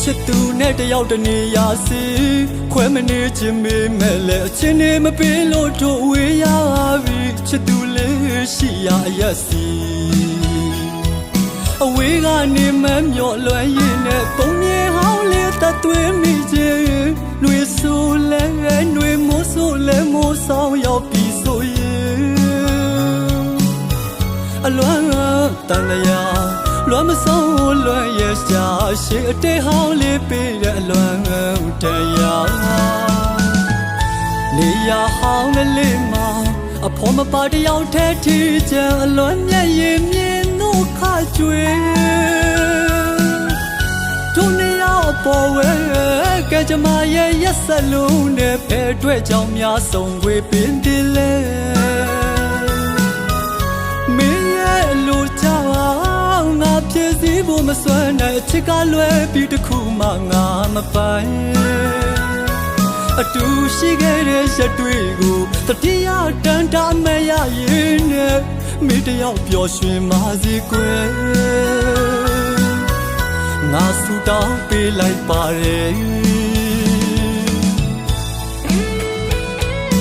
ချစ်သူနဲ့တယောက်တနေရာစီခွဲမနေခြင်းမေးမဲ့လေအချင်းနေမပေးလို့တို့ဝေးရပြီချစ်သူလေးရှိရရက်စီအဝေးကနေမမျော့လွယ်ရင်နဲ့ပုံမြေဟောင်းလေးတသွေးမိခြင်းနှွေဆိုလဲနှွေမိုးဆိုလဲမိုးဆောင်ရောက်ပြီးဆိုရင်အလွမ်းတန်လျာလွမ်းမဆုံးလွမ်းရဲ့ရှာရှိအတေးဟောင်းလေးပေးတဲ့အလွမ်းတရားနေရဟောင်းလေးမှာအဖော်မပါတယောက်ထဲထီချံအလွမ်းမျက်ရည်မြင်တို့ခကျွေတို့နေရပေါ်ဝဲကဲကြမရဲ့ရက်စလုံးနဲ့ဖဲတွေ့ကြောင်များဆုံးဝေပင်တယ်လေမင်းရဲ့လိုချာငါဖြစ်စီဖို့မစွမ်းနိုင်အချစ်ကလွယ်ပြီးတခုမှငါမပိုင်အတူရှိခဲ့တဲ့ရက်တွေကိုတတိယတန်တာမရရင်နဲ့မိတယောက်ပျော်ရွှင်ပါစေကွယ်ငါဆူတောင်းပေးလိုက်ပါတယ်